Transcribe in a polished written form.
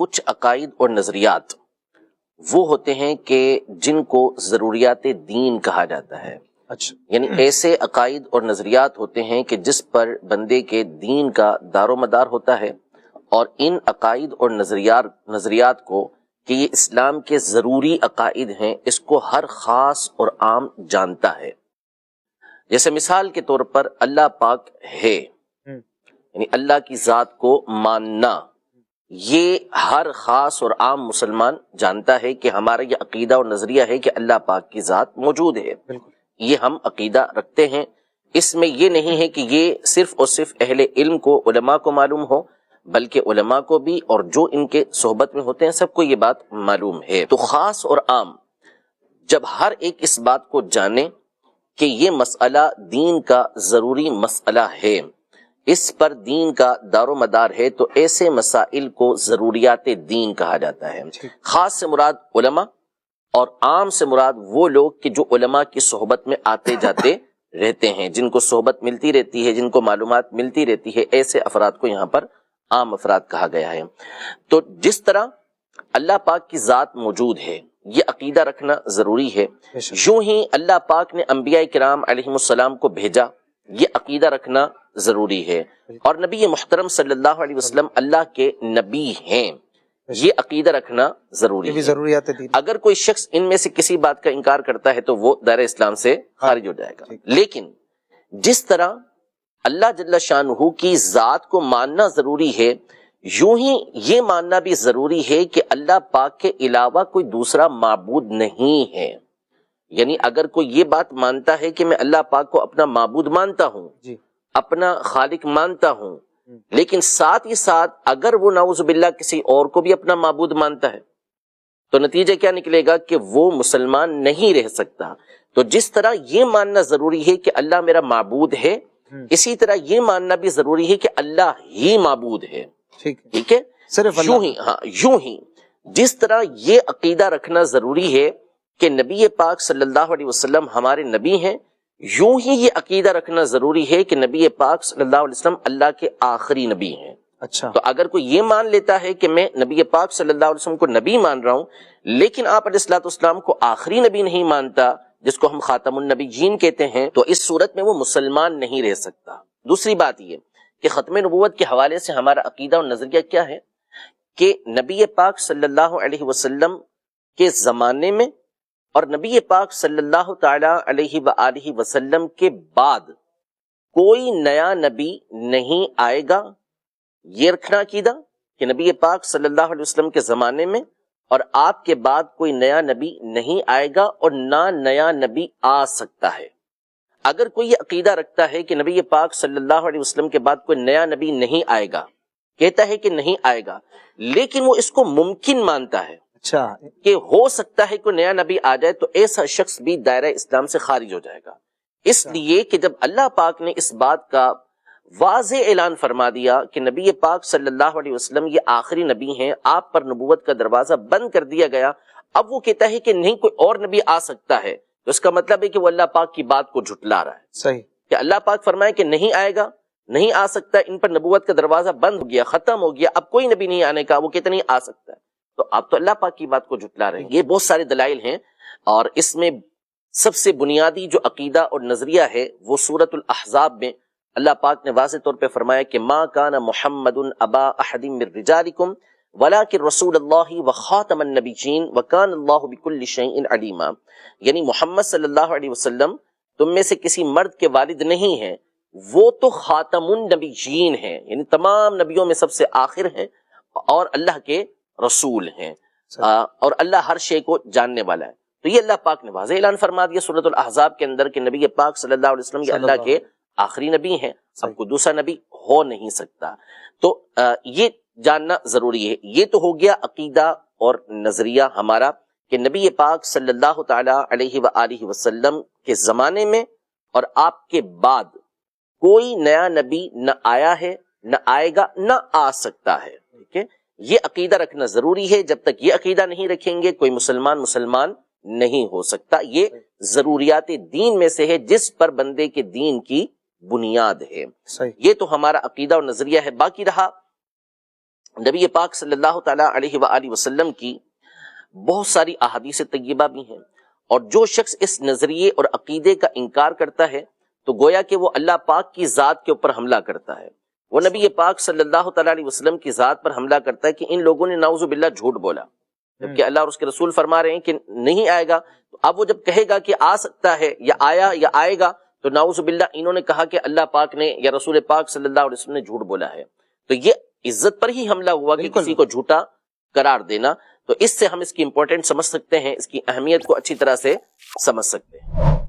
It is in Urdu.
کچھ عقائد اور نظریات وہ ہوتے ہیں کہ جن کو ضروریات دین کہا جاتا ہے. اچھا. یعنی ایسے عقائد اور نظریات ہوتے ہیں کہ جس پر بندے کے دین کا دار و مدار ہوتا ہے، اور ان عقائد اور نظریات کو کہ یہ اسلام کے ضروری عقائد ہیں، اس کو ہر خاص اور عام جانتا ہے. جیسے مثال کے طور پر اللہ پاک ہے، یعنی اللہ کی ذات کو ماننا، یہ ہر خاص اور عام مسلمان جانتا ہے کہ ہمارا یہ عقیدہ اور نظریہ ہے کہ اللہ پاک کی ذات موجود ہے. یہ ہم عقیدہ رکھتے ہیں. اس میں یہ نہیں ہے کہ یہ صرف اور صرف اہل علم کو، علماء کو معلوم ہو، بلکہ علماء کو بھی اور جو ان کے صحبت میں ہوتے ہیں سب کو یہ بات معلوم ہے. تو خاص اور عام جب ہر ایک اس بات کو جانے کہ یہ مسئلہ دین کا ضروری مسئلہ ہے، اس پر دین کا دار و مدار ہے، تو ایسے مسائل کو ضروریات دین کہا جاتا ہے. خاص سے مراد علماء اور عام سے مراد وہ لوگ کہ جو علماء کی صحبت میں آتے جاتے رہتے ہیں، جن کو صحبت ملتی رہتی ہے، جن کو معلومات ملتی رہتی ہے، ایسے افراد کو یہاں پر عام افراد کہا گیا ہے. تو جس طرح اللہ پاک کی ذات موجود ہے، یہ عقیدہ رکھنا ضروری ہے. یوں ہی اللہ پاک نے انبیاء کرام علیہم السلام کو بھیجا، یہ عقیدہ رکھنا ضروری ہے. اور نبی محترم صلی اللہ علیہ وسلم اللہ کے نبی ہیں، یہ عقیدہ رکھنا ضروری ہے. ضروریات دین. اگر کوئی شخص ان میں سے کسی بات کا انکار کرتا ہے تو وہ دائرہ اسلام سے خارج ہو جائے گا. لیکن جس طرح اللہ جل شانہ کی ذات کو ماننا ضروری ہے، یوں ہی یہ ماننا بھی ضروری ہے کہ اللہ پاک کے علاوہ کوئی دوسرا معبود نہیں ہے. یعنی اگر کوئی یہ بات مانتا ہے کہ میں اللہ پاک کو اپنا معبود مانتا ہوں، اپنا خالق مانتا ہوں، لیکن ساتھ ہی ساتھ اگر وہ نعوذ باللہ کسی اور کو بھی اپنا معبود مانتا ہے تو نتیجہ کیا نکلے گا کہ وہ مسلمان نہیں رہ سکتا. تو جس طرح یہ ماننا ضروری ہے کہ اللہ میرا معبود ہے، اسی طرح یہ ماننا بھی ضروری ہے کہ اللہ ہی معبود ہے. ٹھیک ہے، صرف یوں ہی جس طرح یہ عقیدہ رکھنا ضروری ہے کہ نبی پاک صلی اللہ علیہ وسلم ہمارے نبی ہیں، یوں ہی یہ عقیدہ رکھنا ضروری ہے کہ نبی پاک صلی اللہ علیہ وسلم اللہ کے آخری نبی ہیں. اچھا. تو اگر کوئی یہ مان لیتا ہے کہ میں نبی پاک صلی اللہ علیہ وسلم کو نبی مان رہا ہوں، لیکن آپ علیہ الصلوۃ والسلام کو آخری نبی نہیں مانتا، جس کو ہم خاتم النبیین کہتے ہیں، تو اس صورت میں وہ مسلمان نہیں رہ سکتا. دوسری بات یہ کہ ختم نبوت کے حوالے سے ہمارا عقیدہ اور نظریہ کیا ہے کہ نبی پاک صلی اللہ علیہ وسلم کے زمانے میں اور نبی پاک صلی اللہ تعالی علیہ وآلہ وسلم کے بعد کوئی نیا نبی نہیں آئے گا. یہ رکھنا عقیدہ کہ نبی پاک صلی اللہ علیہ وسلم کے زمانے میں اور آپ کے بعد کوئی نیا نبی نہیں آئے گا اور نہ نیا نبی آ سکتا ہے. اگر کوئی یہ عقیدہ رکھتا ہے کہ نبی پاک صلی اللہ علیہ وسلم کے بعد کوئی نیا نبی نہیں آئے گا، کہتا ہے کہ نہیں آئے گا، لیکن وہ اس کو ممکن مانتا ہے کہ ہو سکتا ہے کوئی نیا نبی آ جائے، تو ایسا شخص بھی دائرہ اسلام سے خارج ہو جائے گا. اس لیے کہ جب اللہ پاک نے اس بات کا واضح اعلان فرما دیا کہ نبی پاک صلی اللہ علیہ وسلم یہ آخری نبی ہیں، آپ پر نبوت کا دروازہ بند کر دیا گیا، اب وہ کہتا ہے کہ نہیں کوئی اور نبی آ سکتا ہے، تو اس کا مطلب ہے کہ وہ اللہ پاک کی بات کو جھٹلا رہا ہے. صحیح کہ اللہ پاک فرمائے کہ نہیں آئے گا، نہیں آ سکتا، ان پر نبوت کا دروازہ بند ہو گیا، ختم ہو گیا، اب کوئی نبی نہیں آنے کا، وہ کہتے نہیں آ سکتا ہے، تو آپ تو اللہ پاک کی بات کو جھٹلا رہے ہیں. یہ بہت سارے دلائل ہیں، اور اس میں سب سے بنیادی جو عقیدہ اور نظریہ ہے وہ سورۃ الاحزاب میں اللہ پاک نے واضح طور پہ فرمایا کہ ما کان محمد ابا احد من رجالکم ولکن رسول اللہ وخاتم النبیین وکان اللہ بکل شیء علیما. یعنی محمد صلی اللہ علیہ وسلم تم میں سے کسی مرد کے والد نہیں ہیں، وہ تو خاتم النبیین ہیں، یعنی تمام نبیوں میں سب سے آخر ہیں اور اللہ کے رسول ہیں، اور اللہ ہر شے کو جاننے والا ہے. تو یہ اللہ پاک نے واضح اعلان فرما دیا سورۃ الاحزاب کے اندر کہ نبی پاک صلی اللہ علیہ وسلم یہ اللہ کے آخری نبی ہیں، اب کوئی دوسرا نبی ہو نہیں سکتا. تو یہ جاننا ضروری ہے. یہ تو ہو گیا عقیدہ اور نظریہ ہمارا کہ نبی پاک صلی اللہ تعالی علیہ وآلہ وسلم کے زمانے میں اور آپ کے بعد کوئی نیا نبی نہ آیا ہے، نہ آئے گا، نہ آ سکتا ہے. ٹھیک ہے، یہ عقیدہ رکھنا ضروری ہے. جب تک یہ عقیدہ نہیں رکھیں گے کوئی مسلمان نہیں ہو سکتا. یہ ضروریات دین میں سے ہے جس پر بندے کے دین کی بنیاد ہے. صحیح. یہ تو ہمارا عقیدہ اور نظریہ ہے. باقی رہا نبی پاک صلی اللہ تعالیٰ علیہ وآلہ وسلم کی بہت ساری احادیث طیبہ بھی ہیں، اور جو شخص اس نظریے اور عقیدے کا انکار کرتا ہے تو گویا کہ وہ اللہ پاک کی ذات کے اوپر حملہ کرتا ہے، وہ نبی پاک صلی اللہ تعالیٰ علیہ وسلم کی ذات پر حملہ کرتا ہے کہ ان لوگوں نے نعوذ باللہ جھوٹ بولا، جبکہ اللہ اور اس کے رسول فرما رہے ہیں کہ نہیں آئے گا. تو اب وہ جب کہے گا کہ آ سکتا ہے یا آیا یا آئے گا تو نعوذ باللہ انہوں نے کہا کہ اللہ پاک نے یا رسول پاک صلی اللہ علیہ وسلم نے جھوٹ بولا ہے. تو یہ عزت پر ہی حملہ ہوا کہ کسی کو جھوٹا قرار دینا. تو اس سے ہم اس کی امپورٹنٹ سمجھ سکتے ہیں، اس کی اہمیت کو اچھی طرح سے سمجھ سکتے ہیں.